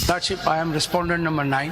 Lordship, I am respondent number 9.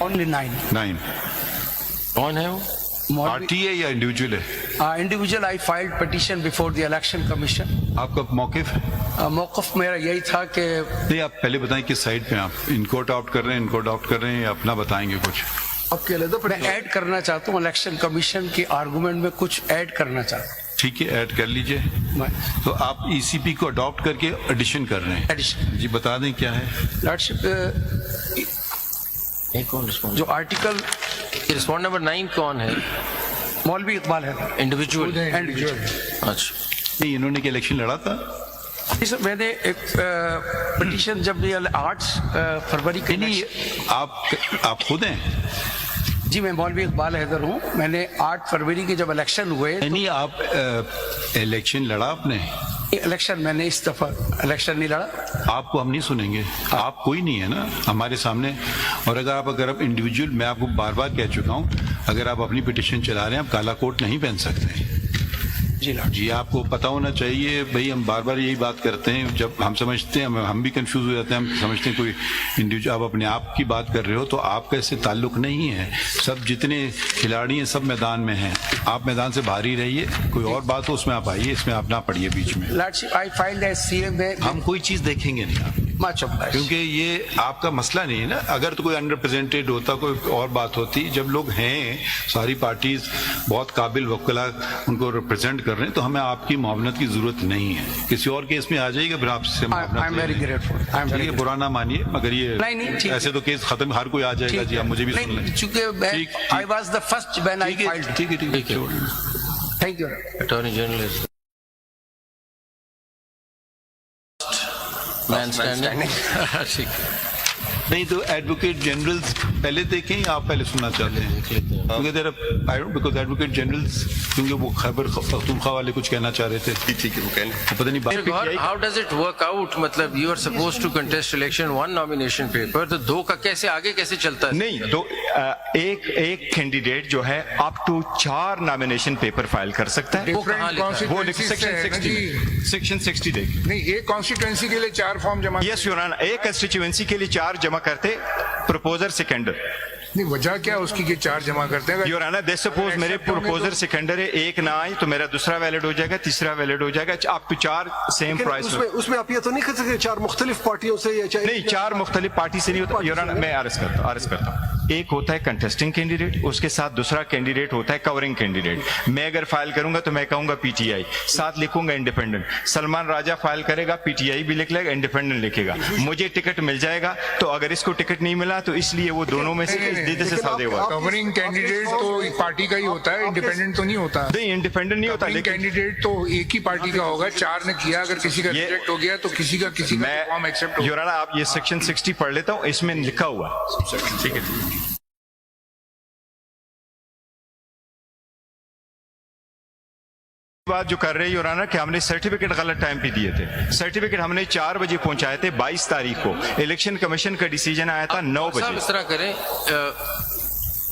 Only 9. 9 کون ہے وہ؟ پارٹی ہے یا انڈیویجول ہے؟ Individual, I filed petition before the election commission. آپ کا موقف ہے؟ موقف میرا یہی تھا کہ نہیں، آپ پہلے بتائیں کس سائڈ پہ آپ ان کو اڈاپٹ کر رہے ہیں، ان کو اڈاپٹ کر رہے ہیں یا اپنا بتائیں گے کچھ؟ میں ایڈ کرنا چاہتا ہوں الیکشن کمیشن کی آرگومنٹ میں کچھ ایڈ کرنا چاہتا ہوں. ٹھیک ہے، ایڈ کر لیجئے. تو آپ ای سی پی کو اڈاپٹ کر کے ایڈیشن کر رہے ہیں. ایڈیشن جی بتا دیں کیا ہے. لارڈشپ، کون رسپونڈ؟ جو آرٹیکل رسپونڈ نمبر 9 کون ہے؟ مولوی اقبال ہے. انڈیویجول. انڈیویجول. اچھا، نہیں، انہوں نے کیا الیکشن لڑا تھا؟ میں نے ایک پٹیشن جب 8 فروری کے نہیں، آپ خود ہیں؟ جی میں مولوی اقبال حیدر ہوں. میں نے 8 فروری کے جب الیکشن ہوئے نہیں، آپ الیکشن لڑا آپ نے؟ الیکشن میں نے اس دفعہ الیکشن نہیں لڑا. آپ کو ہم نہیں سنیں گے، آپ کوئی نہیں ہے نا ہمارے سامنے. اور اگر آپ انڈیویجول، میں آپ کو بار بار کہہ چکا ہوں، اگر آپ اپنی پٹیشن چلا رہے ہیں آپ کالا کوٹ نہیں پہن سکتے. جی لارڈ جی آپ کو پتہ ہونا چاہیے. بھائی ہم بار بار یہی بات کرتے ہیں، جب ہم سمجھتے ہیں ہم بھی کنفیوز ہو جاتے ہیں. ہم سمجھتے ہیں کوئی انڈیویجول، آپ اپنے آپ کی بات کر رہے ہو تو آپ کا اس سے تعلق نہیں ہے. سب جتنے کھلاڑی ہیں سب میدان میں ہیں، آپ میدان سے باہر ہی رہیے. کوئی اور بات ہو اس میں آپ آئیے، اس میں آپ نہ پڑھیے بیچ میں. لارڈشپ، آئی فائلڈ ایز سی ایم میں ہم کوئی چیز دیکھیں گے نہیں آپ، کیونکہ یہ آپ کا مسئلہ نہیں ہے نا. اگر تو کوئی انڈر ریپرزینٹیڈ ہوتا، کوئی اور بات ہوتی. جب لوگ ہیں ساری پارٹیز بہت قابل وکلا ان کو ریپرزینٹ کر رہے ہیں تو ہمیں آپ کی معاونت کی ضرورت نہیں ہے. کسی اور کیس میں آ جائے گا پھر آپ سے چلیے برا نہ مانیے، مگر یہ ایسے تو کیس ختم، ہر کوئی آ جائے گا. جی آپ مجھے بھی سن لیں. چونکہ I was the first when I filed. ٹھیک ہے. Thank you. اٹارنی جنرل مین اسٹینڈنگ. نہیں تو ایڈوکیٹ جنرل پہلے دیکھیں یا آپ پہلے سننا چاہتے ہیں؟ کیونکہ ایڈوکیٹ جنرل کیونکہ وہ خیبر پختونخوا والے کچھ کہنا چاہ رہے تھے. ٹھیک ہے، وہ کہہ لیں. پتہ نہیں how does it work out? مطلب you are suppose to contest election 1 nomination paper, تو 2 کا کیسے آگے کیسے چلتا ہے؟ نہیں، دو ایک کینڈیڈیٹ جو ہے up to 4 nomination paper file کر سکتا ہے. وہ کہاں لکھا ہے؟ وہ سیکشن 60 دیکھ. نہیں، ایک کانسٹیٹوئنسی کے لیے 4 فارم جمع. یس یور آنر، ایک کنسٹیچوئنسی کے لیے 4 جمع کرتے پروپوزر سیکنڈر. نہیں، وجہ کیا اس کی کہ 4 جمع کرتے ہیں؟ یور آنر، دے سپوز میرے پروپوزر سیکنڈر ہے، ایک نہ آئی تو میرا دوسرا ویلڈ ہو جائے گا، تیسرا ویلڈ ہو جائے گا. آپ ٹو 4 سیم پرائز. اس میں آپ یہ تو نہیں کہہ سکتے 4 مختلف پارٹیوں سے یا نہیں، 4 مختلف پارٹی سے نہیں ہوتا. یور آنر میں عرض کرتا ہوں. ایک ہوتا ہے کنٹیسٹنگ کینڈیڈیٹ، اس کے ساتھ دوسرا کینڈیڈیٹ ہوتا ہے کورنگ کینڈیڈیٹ. میں اگر فائل کروں گا تو میں کہوں گا پی ٹی آئی، ساتھ لکھوں گا انڈیپینڈنٹ. سلمان راجہ فائل کرے گا، پی ٹی آئی بھی لکھ لے گا، انڈیپینڈنٹ لکھے گا. مجھے ٹکٹ مل جائے گا، تو اگر اس کو ٹکٹ نہیں ملا تو اس لیے وہ دونوں میں سے سادے ہوا. کورنگ کینڈیڈیٹ تو پارٹی کا ہی ہوتا ہے، انڈیپینڈنٹ تو نہیں ہوتا. نہیں، انڈیپینڈنٹ نہیں ہوتا. لیکن کینڈیڈیٹ تو ایک ہی پارٹی کا ہوگا. 4 نے کیا، اگر کسی کا ریجیکٹ ہو گیا تو کسی کا فارم ایکسپٹ ہوگا. یور آنر، آپ یہ سیکشن 60 پڑھ لیتا ہوں، اس میں لکھا ہوا. ٹھیک ہے. بات جو کر رہے ہیں یور آنر کہ ہم نے سرٹیفکیٹ غلط ٹائم پہ دیے تھے. سرٹیفکیٹ ہم نے 4 بجے پہنچائے تھے 22 تاریخ کو. الیکشن کمیشن کا ڈیسیجن آیا تھا 9 بجے. اس طرح کریں،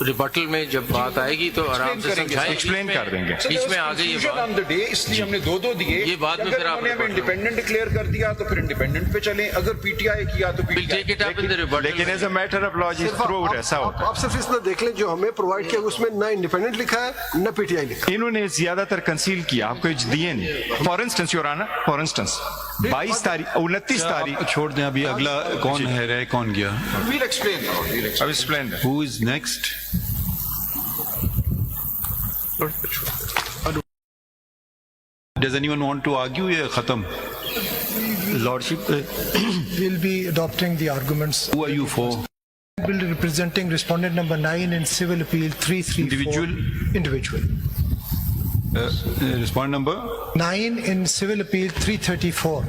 ریبٹل میں جب بات آئے گی تو آرام سے سمجھائیں، ایکسپلین کر دیں گے. بیچ میں آ گئی یہ بات، اس لیے ہم نے 2 دیے. یہ بات میں پھر آپ نے انڈیپینڈنٹ ڈکلیئر کر دیا تو پھر انڈیپینڈنٹ پہ چلیں. اگر پی ٹی آئی کیا تو پی ٹی آئی. لیکن as a matter of law throughout ایسا ہوتا ہے. آپ صرف اس میں دیکھ لیں جو ہمیں پرووائڈ کیا اس میں نہ انڈیپینڈنٹ لکھا ہے نہ پی ٹی آئی لکھا ہے. انہوں نے زیادہ تر کنسیل کیا، آپ کو دیے نہیں. For instance your owner, for instance 22 تاریخ 29 تاریخ. چھوڑ دیں ابھی. اگلا کون ہے، رہے کون گیا؟ We'll explain. اب explain. Who is next? Does anyone want to argue? یہ ختم. Lordship will be adopting the arguments. Who are you for? Will be representing respondent number 9 in civil appeal 334. Individual. Respondent number 9 in civil appeal 334.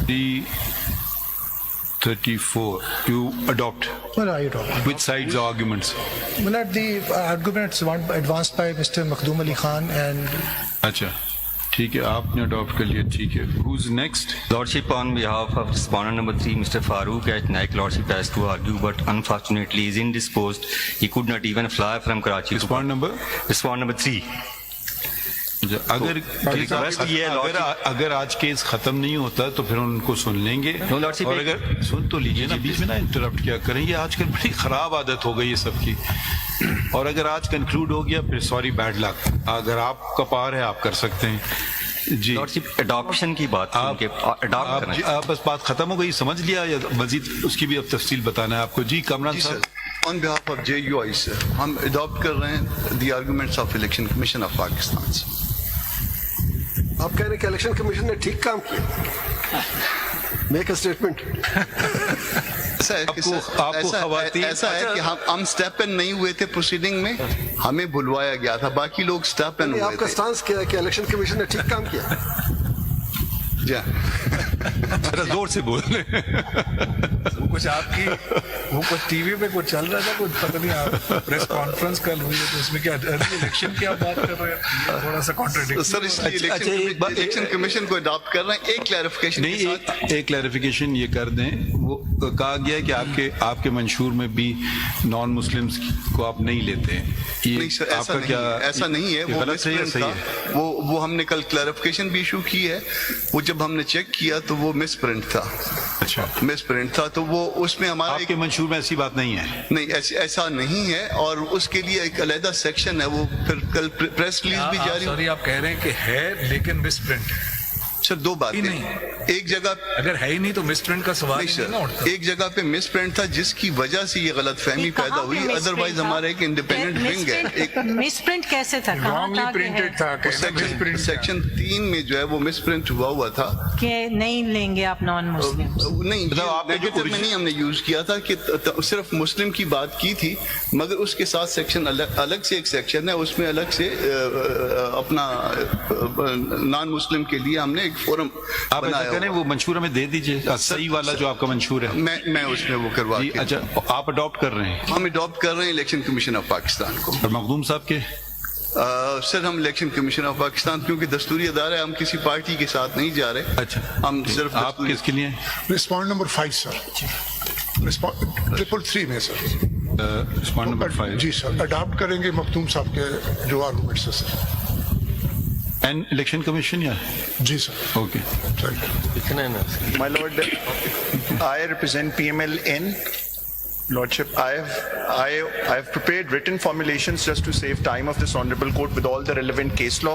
334. You adopt. Well, I adopt. Which sides are arguments? Well, at the arguments advanced by Mr. Makhdoom Ali Khan and. اچھا ٹھیک ہے، آپ نے adapt کر لیا. ٹھیک ہے. Who's next? Lordship, on behalf of respondent number 3, Mr. Farooq at Naik Lordship has to argue, but unfortunately is indisposed. He could not even fly from Karachi. Respondent number? Respondent number 3. اگر اگر آج case ختم نہیں ہوتا تو پھر ان کو سن لیں گے. اور اگر سن تو لیجیے نا, بیچ میں نا انٹرپٹ کیا کریں, یہ آج کل بڑی خراب عادت ہو گئی ہے سب کی. اور اگر آج کنکلوڈ ہو گیا پھر سوری بیڈ لک, اگر آپ کا پار ہے آپ کر سکتے ہیں. جی اڈاپشن کی بات آپ بس بات ختم ہو گئی, سمجھ لیا یا مزید اس کی بھی اب تفصیل بتانا ہے آپ کو؟ جی کامران صاحب. On behalf of JUI sir, ہم اڈاپٹ کر رہے ہیں the arguments of election commission of Pakistan. آپ کہہ رہے ہیں کہ الیکشن کمیشن نے ٹھیک کام کیا. Make a statement. ایسا ہے کہ ہم اسٹیپ ان نہیں ہوئے تھے پروسیڈنگ میں, ہمیں بلوایا گیا تھا, باقی لوگ اسٹیپ ان ہوئے تھے. آپ کا سٹانس کیا ہے کہ الیکشن کمیشن نے ٹھیک کام کیا؟ جی زور سے بول رہے ہیں. کچھ آپ کی وہ کچھ ٹی وی پہ کچھ چل رہا تھا, کچھ پتہ نہیں, آپ پریس کانفرنس کل ہوئی ہے تو اس میں کیا الیکشن کی آپ بات کر رہے ہیں؟ تھوڑا سا کانٹراڈکشن سر, اس لیے الیکشن کمیشن کو اڈاپٹ کر رہے ہیں. ایک کلیریفیکیشن نہیں, ایک کلیریفیکیشن یہ کر دیں. وہ کہا گیا کہ آپ کے منشور میں بھی نان مسلمس کو آپ نہیں لیتے ہیں. نہیں سر, ایسا نہیں ہے. وہ غلط ہے, صحیح ہے. وہ ہم نے کل کلیریفیکیشن بھی ایشو کی ہے. وہ جب ہم نے چیک کیا تو وہ مس پرنٹ تھا. اچھا, مس پرنٹ تھا, تو وہ اس میں ہمارا آپ کے منشور میں ایسی بات نہیں ہے. نہیں, ایسا نہیں ہے, اور اس کے لیے ایک علیحدہ سیکشن ہے. وہ پھر کل پریس ریلیز بھی جاری. سوری, آپ کہہ رہے ہیں کہ ہے لیکن مس پرنٹ ہے. سر دو باتیں, ایک جگہ اگر ہے ہی نہیں تو مس پرنٹ کا سوال نہیں نا اٹھتا. ایک جگہ پہ مس پرنٹ تھا جس کی وجہ سے یہ غلط فہمی پیدا ہوئی. ادروائز ہمارا ایک انڈیپینڈنٹ ونگ ہے. مس پرنٹ کیسے تھا؟ رانگلی پرنٹڈ تھا. سیکشن 3 میں جو ہے وہ مس پرنٹ ہوا تھا کہ نہیں لیں گے آپ نان مسلم. نہیں, نیگیٹو میں نہیں ہم نے یوز کیا تھا کہ صرف مسلم کی بات کی تھی, مگر اس کے ساتھ سیکشن الگ سے ایک سیکشن ہے, اس میں الگ سے اپنا نان مسلم کے لیے ہم نے فورم آپ ایسا کریں, وہ منشور ہمیں دے دیجئے, صحیح والا جو آپ کا منشور ہے. میں اس میں وہ کروا. اچھا, آپ اڈاپٹ کر رہے ہیں؟ ہم اڈاپٹ کر رہے ہیں الیکشن کمیشن آف پاکستان کو. اور مخدوم صاحب کے سر, ہم الیکشن کمیشن آف پاکستان کیونکہ دستوری ادارہ ہے, ہم کسی پارٹی کے ساتھ نہیں جا رہے. اچھا, ہم صرف آپ کس کے لیے؟ رسپونڈ نمبر 5 سر, 333 میں سر. Respond number 5. جی سر, اڈاپٹ کریں گے مختوم صاحب کے جو آرگومنٹس ہیں سر. اینڈ الیکشن کمیشن یا؟ جی سر. Okay. My lord, I represent PML in Lordship. I have prepared written formulations just to save time of this honorable court with all the relevant case law,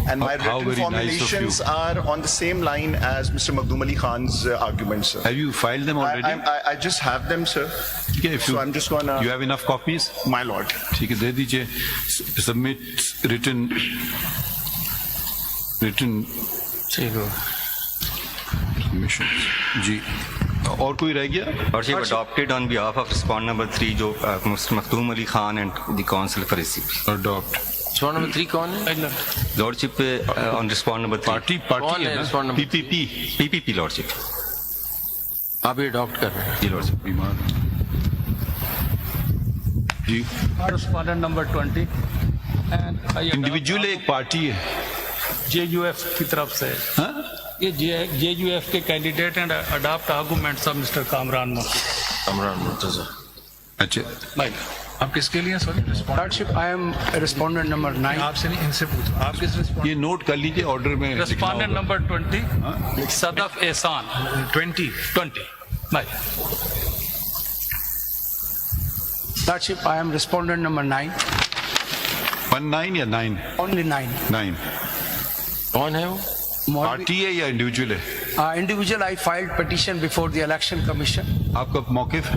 and my written formulations are on the same line as Mr. Makhdoom Ali Khan's arguments, sir. Have you filed them already? I just have them, sir. Okay, so I'm just gonna. You have enough copies? My lord. ٹھیک ہے, دے دیجیے. Submit written. جی, اور کوئی رہ گیا؟ اور یہ adopted on behalf of respondent number 3 جو Mr. Makhdoom Ali Khan and the council for receipt. Adopt. Respondent number 3 کون ہے؟ Lordship on respondent number 3. Party ہے نا, PPP Lordship. آپ یہ اڈاپٹ کر رہے ہیں؟ جی Lordship. بیمار جی. Respondent number 20. انڈیویجول ایک پارٹی ہے JUF کی طرف سے. یہ JUF کے candidate and adopt arguments of mister Kamran Murtaza. اچھا, آپ کس کے لیے؟ Sorry, Lordship, I am respondent number 9. آپ سے نہیں, ان سے پوچھو آپ کس رسپونڈنٹ. یہ نوٹ کر لیجیے آرڈر میں. رسپونڈنٹ نمبر 20 صدف احسان. 20 بھائی. Lordship, I am respondent number 9. 19 یا 9? Only 9. 9. کون ہے وہ؟ پارٹی ہے یا انڈیویجول ہے؟ Individual, I filed petition before the election commission. آپ کا موقف؟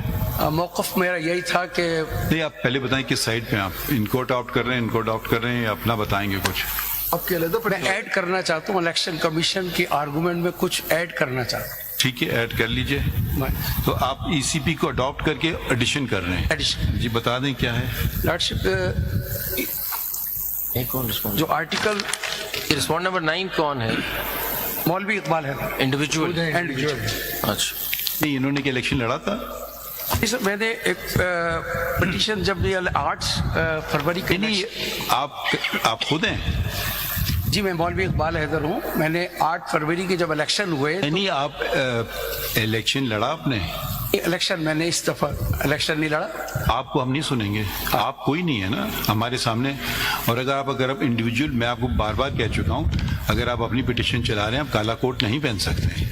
موقف میرا یہی تھا کہ نہیں, آپ پہلے بتائیں کس سائڈ پہ آپ ان کو اڈاپٹ کر رہے ہیں, ان کو اڈاپٹ کر رہے ہیں, یا اپنا بتائیں گے کچھ؟ آپ کے علیحدہ میں ایڈ کرنا چاہتا ہوں, الیکشن کمیشن کی آرگومنٹ میں کچھ ایڈ کرنا چاہتا ہوں. ٹھیک ہے, ایڈ کر لیجئے. تو آپ ECP کو اڈاپٹ کر کے ایڈیشن کر رہے ہیں. ایڈیشن جی بتا دیں کیا ہے. لارڈشپ, جو آرٹیکل رسپونڈ نمبر 9 کون ہے؟ مولوی اقبال ہے. انڈیویجول. اچھا, نہیں, انہوں نے کیا الیکشن لڑا تھا؟ میں نے ایک پٹیشن جب 8 فروری کے نہیں, آپ خود ہیں؟ جی, میں مولوی اقبال حیدر ہوں. میں نے 8 فروری کے جب الیکشن ہوئے. نہیں, آپ الیکشن لڑا آپ نے؟ الیکشن میں نے اس دفعہ الیکشن نہیں لڑا. آپ کو ہم نہیں سنیں گے, آپ کوئی نہیں ہے نا ہمارے سامنے. اور اگر آپ انڈیویجول، میں آپ کو بار بار کہہ چکا ہوں، اگر آپ اپنی پٹیشن چلا رہے ہیں آپ کالا کوٹ نہیں پہن سکتے.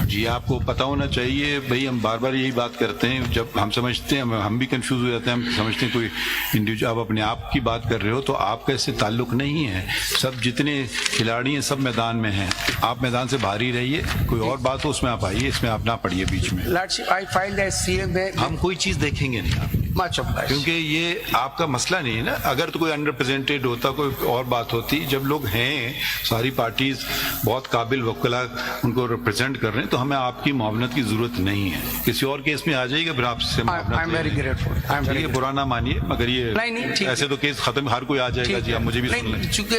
جی آپ کو پتا ہونا چاہیے بھائی. ہم بار بار یہی بات کرتے ہیں، جب ہم سمجھتے ہیں ہم بھی کنفیوز ہو جاتے ہیں، ہم سمجھتے ہیں کوئی انڈیویجول، آپ اپنے آپ کی بات کر رہے ہو تو آپ کا اس سے تعلق نہیں ہے. سب جتنے کھلاڑی ہیں سب میدان میں ہیں، آپ میدان سے باہر ہی رہیے. کوئی اور بات ہو اس میں آپ آئیے، اس میں آپ نہ پڑھیے بیچ میں. Lordship, I filed as CA میں ہم کوئی چیز دیکھیں گے نہیں آپ، much obliged. کیونکہ یہ آپ کا مسئلہ نہیں ہے نا. اگر تو کوئی انڈر ریپرزینٹیڈ ہوتا، کوئی اور بات ہوتی. جب لوگ ہیں، ساری پارٹیز بہت قابل وکلا ان کو ریپرزینٹ کر رہے ہیں، تو ہمیں آپ کی معاونت کی ضرورت نہیں ہے. کسی اور کیس میں آ جائے گا پھر آپ سے I'm very grateful. I'm very چلیے برا نہ مانیے، مگر یہ نہیں، ٹھیک ہے. ایسے تو کیس ختم، ہر کوئی آ جائے گا. جی آپ مجھے بھی سن لیں. چونکہ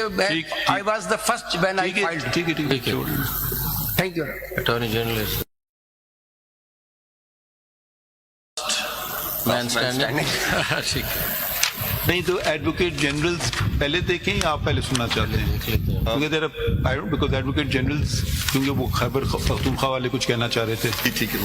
I was the first when I filed. ٹھیک ہے. Thank you. Attorney General is man standing. ٹھیک ہے. نہیں تو ایڈوکیٹ جنرل پہلے دیکھیں یا آپ پہلے سننا چاہتے ہیں؟ کیونکہ ایڈوکیٹ جنرل، کیونکہ وہ خیبر پختونخوا والے کچھ کہنا چاہ رہے تھے. ٹھیک ہے.